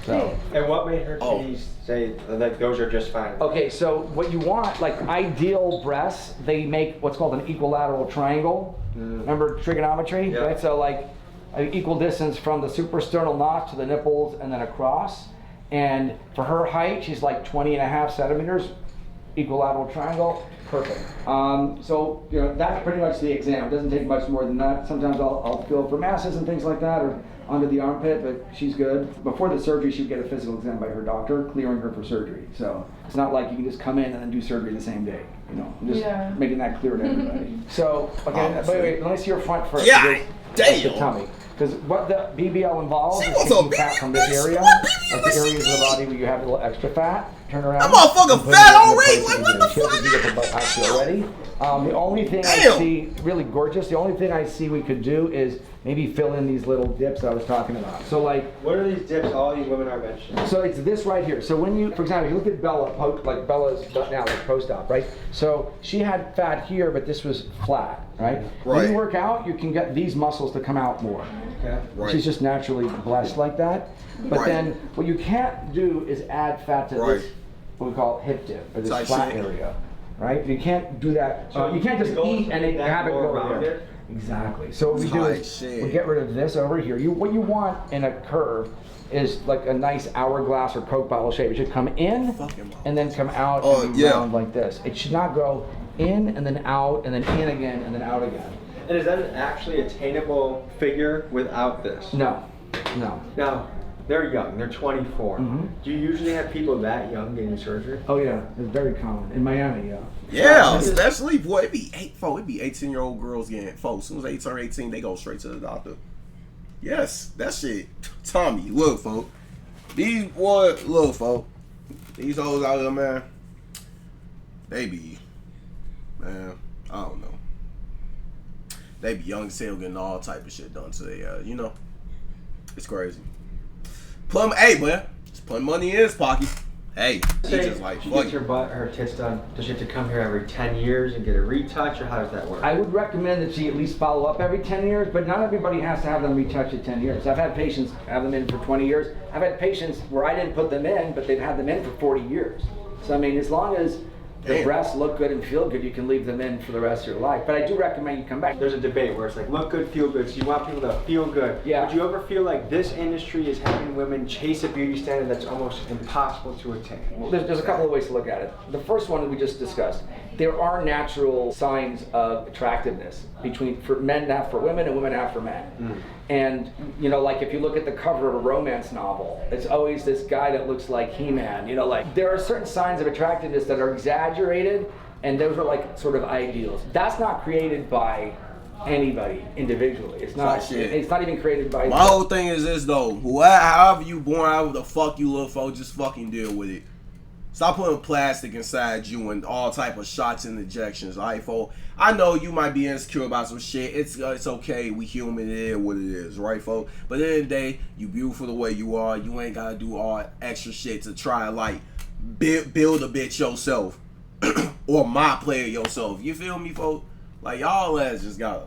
So. And what made her titties say that those are just fine? Okay, so what you want, like ideal breasts, they make what's called an equilateral triangle. Remember trigonometry? Yeah. Right? So like an equal distance from the suprasternal notch to the nipples and then across. And for her height, she's like 20.5 centimeters. Equilateral triangle, perfect. So that's pretty much the exam. It doesn't take much more than that. Sometimes I'll feel for masses and things like that, or under the armpit, but she's good. Before the surgery, she'd get a physical exam by her doctor, clearing her for surgery. So it's not like you can just come in and then do surgery the same day. I'm just making that clear to everybody. So, okay, wait, let me see your front first. Yeah, damn. The tummy. Because what the BBL involves is taking fat from this area, like the areas of the body where you have a little extra fat. Turn around. That motherfucker fat already. Like, what the fuck? She has a butt actually already. The only thing I see, really gorgeous, the only thing I see we could do is maybe fill in these little dips I was talking about. So like, what are these dips all these women are mentioning? So it's this right here. So when you, for example, if you look at Bella, like Bella's now, like post-op, right? So she had fat here, but this was flat, right? When you work out, you can get these muscles to come out more. Okay. Right. She's just naturally blessed like that. But then what you can't do is add fat to this, what we call hip dip, or this flat area, right? You can't do that. You can't just eat and then have it go around there. Exactly. So what we do is we get rid of this over here. What you want in a curve is like a nice hourglass or Coke bottle shape. It should come in and then come out and be round like this. It should not go in and then out and then in again and then out again. And is that an actually attainable figure without this? No. Now, they're young. They're 24. Mm-hmm. Do you usually have people that young getting surgery? Oh yeah, it's very common in Miami. Yeah. Yeah, especially boy, it be 18-year-old girls getting As soon as they turn 18, they go straight to the doctor. Yes, that shit. Tommy, look, folks. These hoes out here, man. They be, man, I don't know. They be young as hell getting all type of shit done today. It's crazy. Hey, man, just put money in his pocket. Hey, he just like she gets her tits done. Does she have to come here every 10 years and get a retouch, or how does that work? I would recommend that she at least follow up every 10 years, but not everybody has to have them retouched at 10 years. I've had patients have them in for 20 years. I've had patients where I didn't put them in, but they've had them in for 40 years. So I mean, as long as the breasts look good and feel good, you can leave them in for the rest of your life. But I do recommend you come back. There's a debate where it's like, look good, feel good. So you want people to feel good. Yeah. Would you ever feel like this industry is having women chase a beauty standard that's almost impossible to attain? Well, there's a couple of ways to look at it. The first one that we just discussed. there are natural signs of attractiveness for men have for women and women have for men. And you know, like if you look at the cover of a romance novel, it's always this guy that looks like He-Man. You know, like there are certain signs of attractiveness that are exaggerated, and those are like sort of ideals. That's not created by anybody individually. It's not. It's not even created by. My whole thing is this though: however you born, however the fuck you look for, just fucking deal with it. Stop putting plastic inside you and all type of shots and injections. All right, folks. I know you might be insecure about some shit. It's okay. We human. It is what it is, right, folks? But at the end of the day, you beautiful the way you are. You ain't gotta do all extra shit to try like build a bitch yourself or my player yourself. You feel me, folks? Like y'all ass just gotta.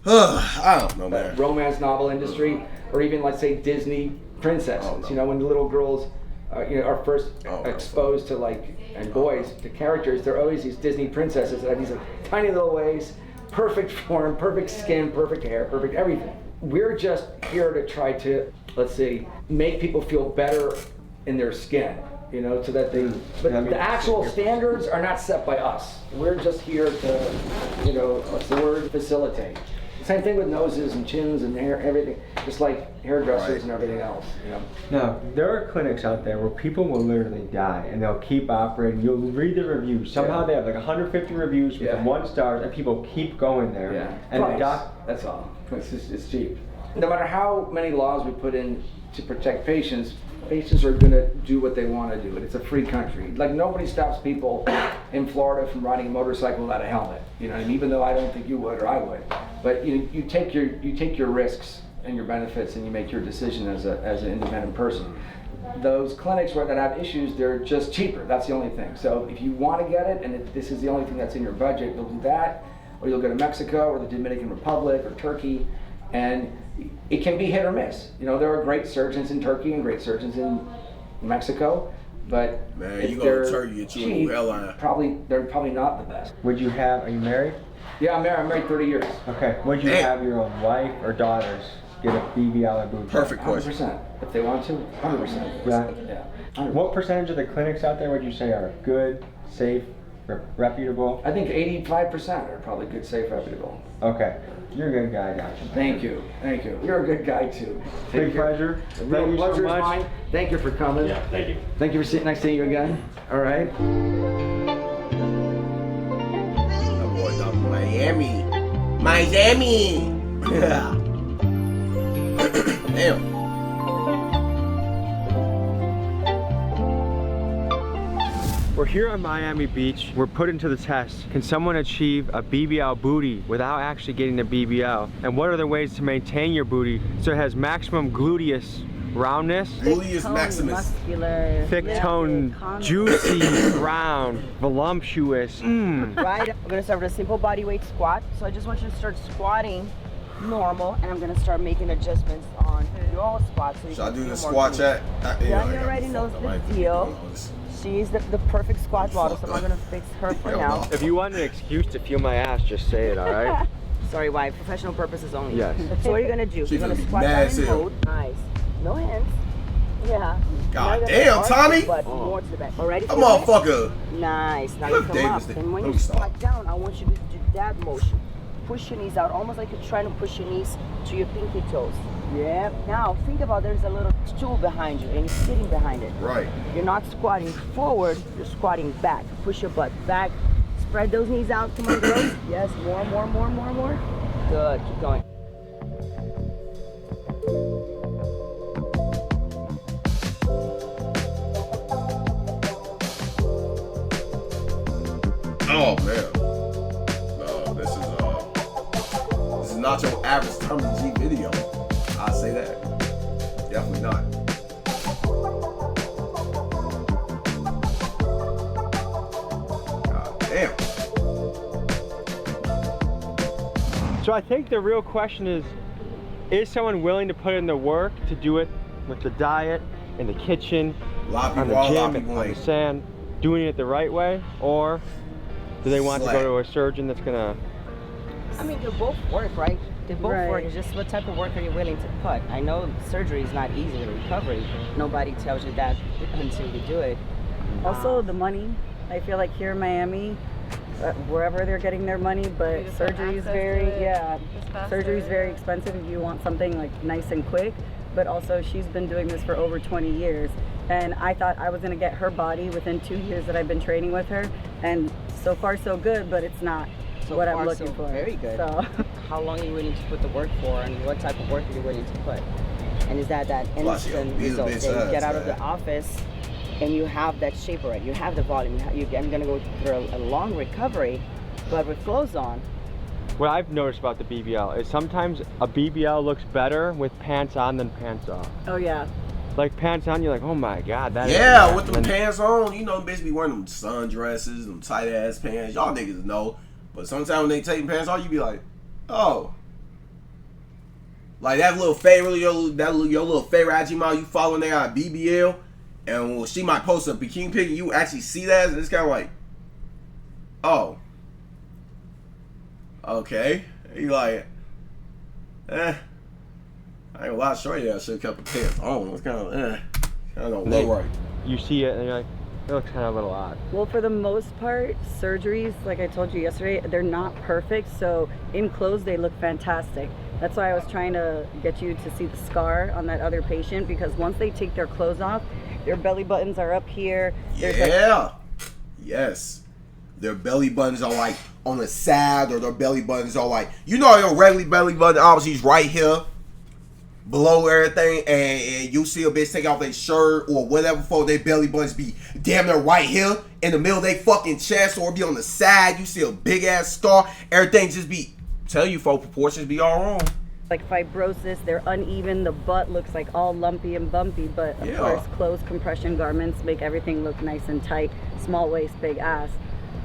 I don't know, man. Romance novel industry, or even let's say Disney princesses. You know, when the little girls. Are first exposed to boys, the characters, they're always these Disney princesses that have these like, tiny little ways, perfect form, perfect skin, perfect hair, perfect everything. We're just here to try to, let's say, make people feel better in their skin, you know, so that they, but the actual standards are not set by us. We're just here to, you know, what's the word, facilitate. Same thing with noses and chins and hair, everything, just like hairdressers and everything else. You know? Now, there are clinics out there where people will literally die and they'll keep operating. You'll read the reviews. Somehow they have like 150 reviews with 1 star and people keep going there. And that's all. It's cheap. No matter how many laws we put in to protect patients, patients are going to do what they want to do. And it's a free country. Like nobody stops people in Florida from riding a motorcycle without a helmet. You know, and even though I don't think you would or I would. But you take your risks and your benefits and you make your decision as an independent person. Those clinics that have issues, they're just cheaper. That's the only thing. So if you want to get it and if this is the only thing that's in your budget, you'll do that, or you'll go to Mexico or the Dominican Republic or Turkey, and it can be hit or miss. You know, there are great surgeons in Turkey and great surgeons in Mexico, but man, you go to Turkey, it's cheap, they're probably not the best. Are you married? Yeah, I'm married 30 years. Okay. Would you have your own wife or daughters get a BBL or boob job? Perfect question. 100%. If they want to, 100%. Yeah. 100%. What percentage of the clinics out there would you say are good, safe, reputable? I think 85% are probably good, safe, reputable. Okay. You're a good guy, gotcha. Thank you. You're a good guy too. Big pleasure. Thank you so much. Mine. Thank you for coming. Yeah, thank you. Thank you for sitting next to you again. All right. Miami. Yeah. Damn. We're here on Miami Beach. We're put into the test. Can someone achieve a BBL booty without actually getting a BBL? And what are the ways to maintain your booty so it has maximum gluteus roundness? Gluteus maximus. Muscular. Thick tone, juicy, round, voluptuous. Right, I'm gonna start with a simple body weight squat. So I just want you to start squatting normal, and I'm gonna start making adjustments on your squat. So you Should I do the squat chat? Johnny already knows the deal. She's the perfect squat model, so I'm gonna fix her for now. If you want an excuse to feel my ass, just say it, all right? Sorry, wife, professional purposes only. Yes. So what are you gonna do? You're gonna squat down and hold. Nice. No hands. Yeah. God damn, Tommy. But more to the back. Already? A motherfucker. Nice. Now you come up. And when you squat down, I want you to do that motion. Push your knees out, almost like you're trying to push your knees to your pinky toes. Yeah. Now think about there's a little stool behind you and you're sitting behind it. Right. You're not squatting forward, you're squatting back. Push your butt back. Spread those knees out. Come on, girls. Yes, more. Good. Keep going. Oh man. No, this is not your average Tommy G video. I'll say that. Definitely not. God damn. So I think the real question is someone willing to put in the work to do it with the diet, in the kitchen, on the gym, on the sand, doing it the right way, or do they want to go to a surgeon that's gonna... I mean, they both work, right? They both work. It's just what type of work are you willing to put? I know surgery is not easy, the recovery. Nobody tells you that until you do it. Also, the money I feel like here in Miami, wherever they're getting their money, but surgery is surgery is very expensive if you want something like nice and quick. But also she's been doing this for over 20 years. And I thought I was gonna get her body within 2 years that I've been training with her. And so far so good, but it's not what I'm looking for. Very good. So. How long are you willing to put the work for, and what type of work are you willing to put? And is that instant result? That you get out of the office and you have that shape already, you have the volume, you're gonna go through a long recovery, but with clothes on. What I've noticed about the BBL is sometimes a BBL looks better with pants on than pants off. Oh yeah. Like pants on, you're like, oh my god, that yeah, is with them pants on, you know, basically wearing them sundresses, them tight ass pants. Y'all niggas know. But sometimes when they take pants off, you be like, oh. Like that little favorite, your little favorite IG model you follow when they got a BBL, and she might post a bikini pic, and you actually see that, and it's kind of like, oh. Okay. You like, I ain't gonna lie, shorty that should have kept the pants on. It's kind of, kind of low right. You see it, and you're like, it looks kind of a little odd. Well, for the most part, surgeries, like I told you yesterday, they're not perfect. So in clothes, they look fantastic. That's why I was trying to get you to see the scar on that other patient, because once they take their clothes off, their belly buttons are up here. Yeah. Yes. Their belly buttons are like on the side, or their belly buttons are like, you know, your regular belly button obviously is right here below everything, and you see a bitch take off their shirt or whatever for their belly buttons be damn near right here in the middle of their fucking chest, or be on the side. You see a big ass scar. Everything just be, tell you folks, proportions be all wrong. Like fibrosis, they're uneven, the butt looks like all lumpy and bumpy, but of course closed compression garments make everything look nice and tight. Small waist, big ass.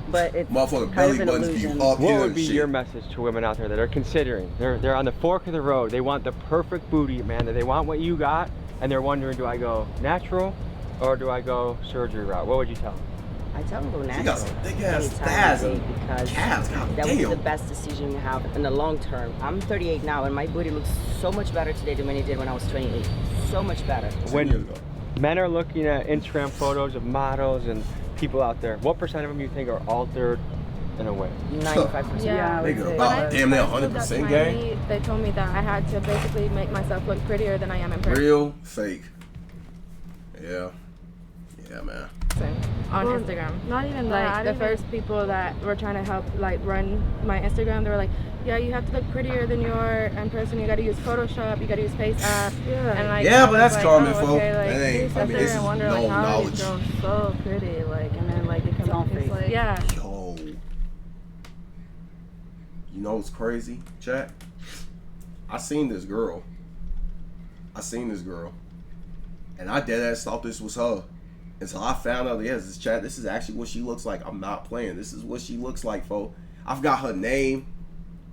But it's motherfucker kind of belly an buttons be illusion. up here. What would be your message to women out there that are considering, they're on the fork of the road, they want the perfect booty, man, that they want what you got, and they're wondering, do I go natural or do I go surgery route? What would you tell them? I tell them go natural. She got some thick ass anytime thighs of the and day, because calves. God that would be damn. the best decision you have in the long term. I'm 38 now, and my booty looks so much better today than when it did when I was 28. So much better. When men are looking at Instagram photos of models and people out there, what percent of them you think are altered in a way? 95%. Yeah, Nigga, about damn near 100% gang. They told me that I had to basically make myself look prettier than I am in person. Real, fake. Yeah. Yeah, man. On Instagram. Not even that. Like the first people that were trying to help like run my Instagram, they were like, yeah, you have to look prettier than you are in person. You got to use Photoshop. You got to use Face app. Yeah. And like, yeah, but that's like, common, oh, folks. okay, like, that ain't. I mean, this is wonder, no like, how knowledge. These girls so pretty, like, and then like it comes it's like, yeah. Yo. You know what's crazy, chat? I seen this girl, and I deadass thought this was her. Until I found out, yes, this chat, this is actually what she looks like. I'm not playing. This is what she looks like, folks. I forgot her name,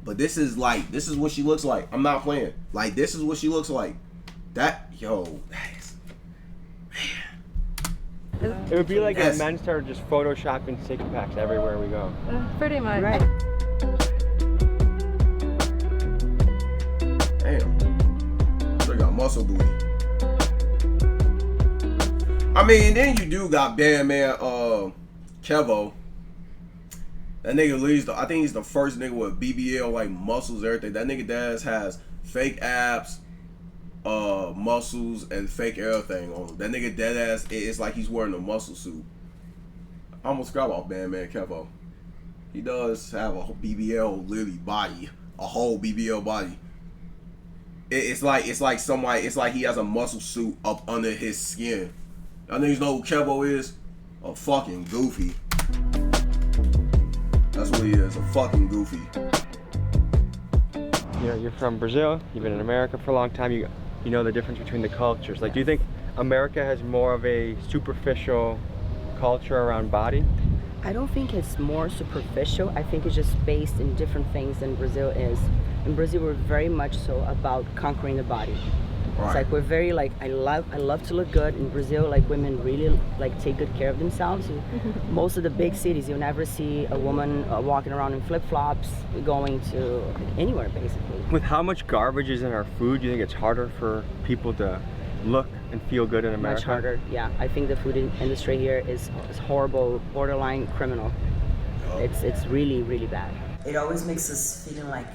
but this is what she looks like. I'm not playing. Like, this is what she looks like. That, yo, that is, man. It would be like if men started just photoshopping six packs everywhere we go. Pretty much. Right. Damn. They got muscle booty. I mean, then you do got man, Kevo. That nigga leads I think he's the first nigga with BBL, like muscles, everything. That nigga has fake abs, muscles, and fake everything on him. That nigga deadass, it's like he's wearing a muscle suit. I almost forgot about man, Kevo. He does have a BBL literally body, a whole BBL body. It's like somebody, it's like he has a muscle suit up under his skin. Y'all niggas know who Kevo is? A fucking goofy. That's what he is, a fucking goofy. You're from Brazil, you've been in America for a long time, you know the difference between the cultures. Like, do you think America has more of a superficial culture around body? I don't think it's more superficial. I think it's just based in different things than Brazil is. In Brazil, we're very much so about conquering the body. Right. It's like we're very like, I love to look good. In Brazil, like women really like take good care of themselves. Most of the big cities, you'll never see a woman walking around in flip-flops going to anywhere basically. With how much garbage is in our food, do you think it's harder for people to look and feel good in America? Much harder, yeah. I think the food industry here is horrible, borderline criminal. It's really, really bad. It always makes us feeling like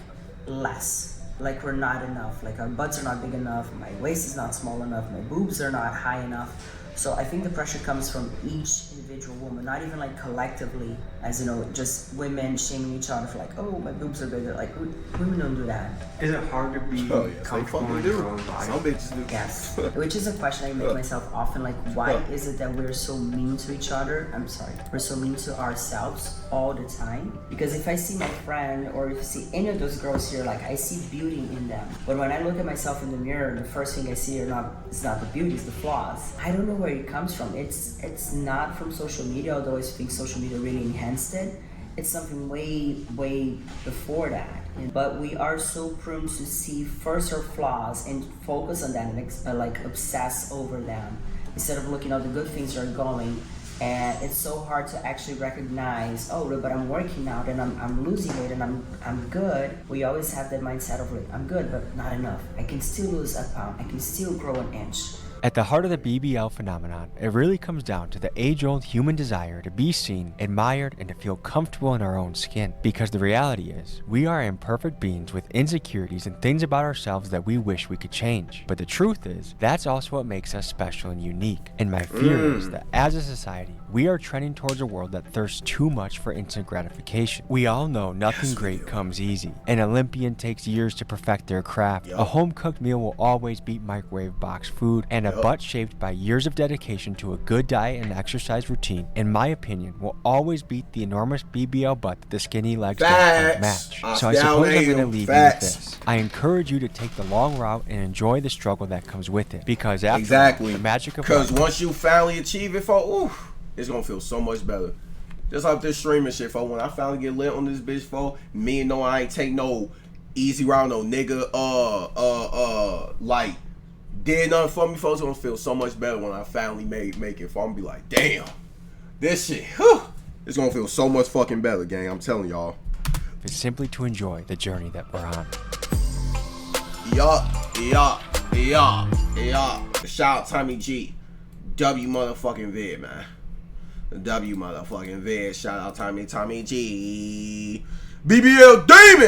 less, like we're not enough, like our butts are not big enough, my waist is not small enough, my boobs are not high enough. So I think the pressure comes from each individual woman, not even like collectively, as you know, just women shaming each other for like, oh, my boobs are bigger. Like, women don't do that. Is it hard to be comfortable in your own body? Some bitches do. Yes, which is a question I make myself often, like, why is it that we're so mean to each other? I'm sorry, we're so mean to ourselves all the time? Because if I see my friend, or if I see any of those girls here, like, I see beauty in them. But when I look at myself in the mirror, the first thing I see is not the beauty, it's the flaws. I don't know where it comes from. It's not from social media, although I think social media really enhanced it. It's something way before that. But we are so prone to see first our flaws and focus on them and like obsess over them instead of looking at the good things that are going. And it's so hard to actually recognize, oh, but I'm working out and I'm losing weight and I'm good. We always have that mindset of like, I'm good, but not enough. I can still lose a pound. I can still grow an inch. At the heart of the BBL phenomenon, it really comes down to the age-old human desire to be seen, admired, and to feel comfortable in our own skin. Because the reality is, we are imperfect beings with insecurities and things about ourselves that we wish we could change. But the truth is, that's also what makes us special and unique. And my fear is that as a society, we are trending towards a world that thirsts too much for instant gratification. We all know nothing great comes easy. An Olympian takes years to perfect their craft. A home-cooked meal will always beat microwave box food, and a butt shaped by years of dedication to a good diet and exercise routine, in my opinion, will always beat the enormous BBL butt that the skinny legs don't quite match. So I suppose I'm going to leave you with this. I encourage you to take the long route and enjoy the struggle that comes with it. Because after all, the magic of life, once you finally achieve it, it's gonna feel so much better. Just like this streaming shit, when I finally get lit on this bitch, me and I ain't take no easy round, no nigga, like, did nothing for me, it's gonna feel so much better when I finally make it. I'm gonna be like, damn, this shit, it's gonna feel so much fucking better, gang. I'm telling y'all. It's simply to enjoy the journey that we're on. Shout out Tommy G. W motherfucking vid, man. W motherfucking vid. Shout out Tommy G. BBL Demon.